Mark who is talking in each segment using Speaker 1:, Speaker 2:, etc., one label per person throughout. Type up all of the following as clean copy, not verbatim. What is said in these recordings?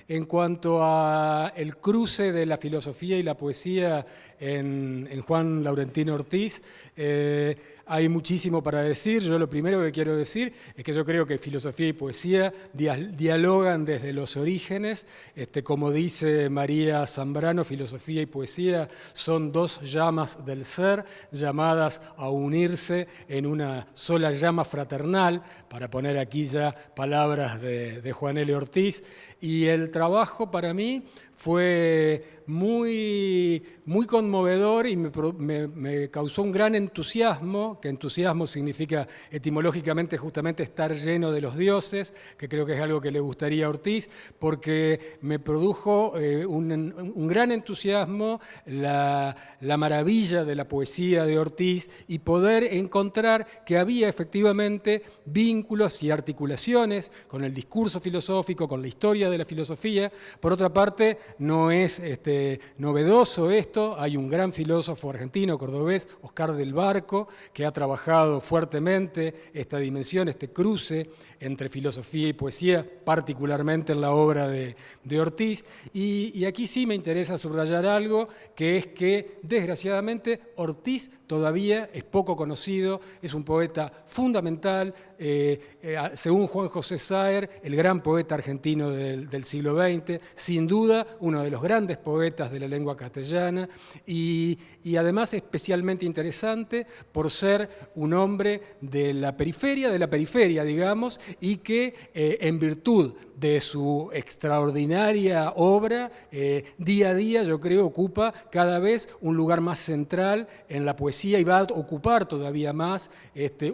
Speaker 1: En cuanto a el cruce de la filosofía y la poesía en Juan Laurentino Ortiz, hay muchísimo para decir. Yo lo primero que quiero decir es que yo creo que filosofía y poesía dialogan desde los orígenes. Como dice María Zambrano, filosofía y poesía son dos llamas del ser llamadas a unirse en una sola llama fraternal, para poner aquí ya palabras de Juan L. Ortiz. Y el trabajo para mí fue muy conmovedor y me causó un gran entusiasmo, que entusiasmo significa etimológicamente justamente estar lleno de los dioses, que creo que es algo que le gustaría a Ortiz, porque me produjo un gran entusiasmo la maravilla de la poesía de Ortiz y poder encontrar que había efectivamente vínculos y articulaciones con el discurso filosófico, con la historia de la filosofía. Por otra parte, no es novedoso esto. Hay un gran filósofo argentino, cordobés, Oscar del Barco, que ha trabajado fuertemente esta dimensión, este cruce entre filosofía y poesía, particularmente en la obra de Ortiz. Y aquí sí me interesa subrayar algo, que es que, desgraciadamente, Ortiz todavía es poco conocido, es un poeta fundamental, según Juan José Saer, el gran poeta argentino del siglo XX, sin duda uno de los grandes poetas de la lengua castellana y además especialmente interesante por ser un hombre de la periferia, digamos, y que en virtud de su extraordinaria obra, día a día, yo creo, ocupa cada vez un lugar más central en la poesía y va a ocupar todavía más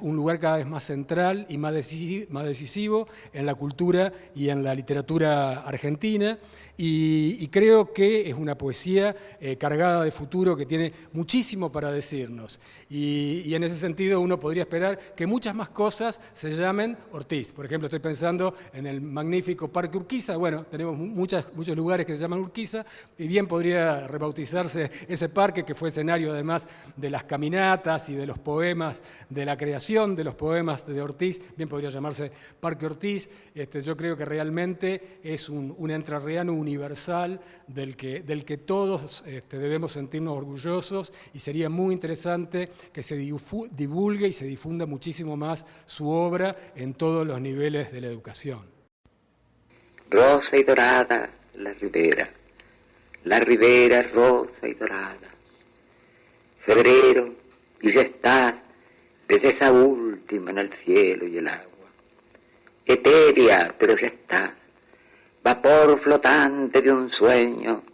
Speaker 1: un lugar cada vez más central y más decisivo en la cultura y en la literatura argentina. Y creo que es una poesía cargada de futuro que tiene muchísimo para decirnos. Y en ese sentido uno podría esperar que muchas más cosas se llamen Ortiz. Por ejemplo, estoy pensando en el magnífico Parque Urquiza. Bueno, tenemos muchos lugares que se llaman Urquiza y bien podría rebautizarse ese parque, que fue escenario además de las caminatas y de los poemas, de la creación de los poemas de Ortiz. Bien podría llamarse Parque Ortiz. Yo creo que realmente es un entrerriano universal del que todos debemos sentirnos orgullosos, y sería muy interesante que se divulgue y se difunda muchísimo más su obra en todos los niveles de la educación.
Speaker 2: Rosa y dorada la ribera rosa y dorada. Febrero, y ya estás desde esa última en el cielo y el agua. Etérea, pero ya estás, vapor flotante de un sueño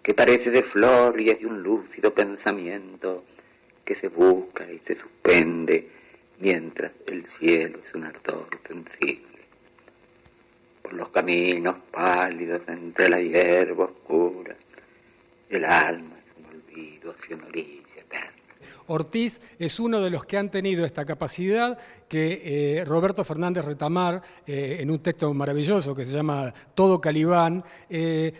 Speaker 2: que parece de flor y es de un lúcido pensamiento que se busca y se suspende mientras el cielo es un ardor sensible. Por los caminos pálidos entre la hierba oscura, el alma es un olvido hacia una orilla eterna.
Speaker 1: Ortiz es uno de los que han tenido esta capacidad que Roberto Fernández Retamar, en un texto maravilloso que se llama Todo Calibán,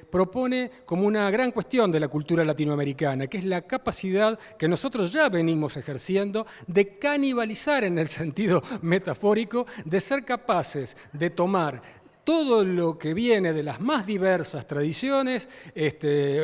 Speaker 1: propone como una gran cuestión de la cultura latinoamericana, que es la capacidad que nosotros ya venimos ejerciendo de canibalizar, en el sentido metafórico, de ser capaces de tomar todo lo que viene de las más diversas tradiciones.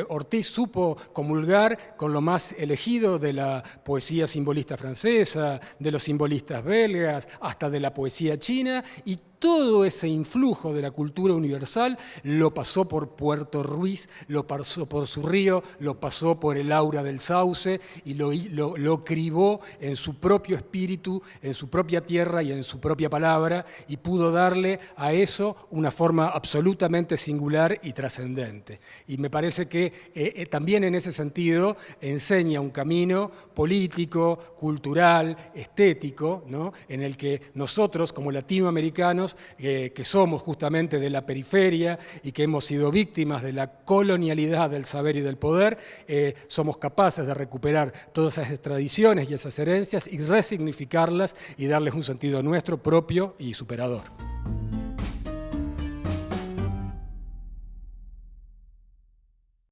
Speaker 1: Ortiz supo comulgar con lo más elegido de la poesía simbolista francesa, de los simbolistas belgas, hasta de la poesía china, y todo ese influjo de la cultura universal lo pasó por Puerto Ruiz, lo pasó por su río, lo pasó por el aura del sauce y lo cribó en su propio espíritu, en su propia tierra y en su propia palabra, y pudo darle a eso una forma absolutamente singular y trascendente. Y me parece que también en ese sentido enseña un camino político, cultural, estético, ¿no?, en el que nosotros como latinoamericanos, que somos justamente de la periferia y que hemos sido víctimas de la colonialidad del saber y del poder, somos capaces de recuperar todas esas tradiciones y esas herencias y resignificarlas y darles un sentido nuestro propio y superador.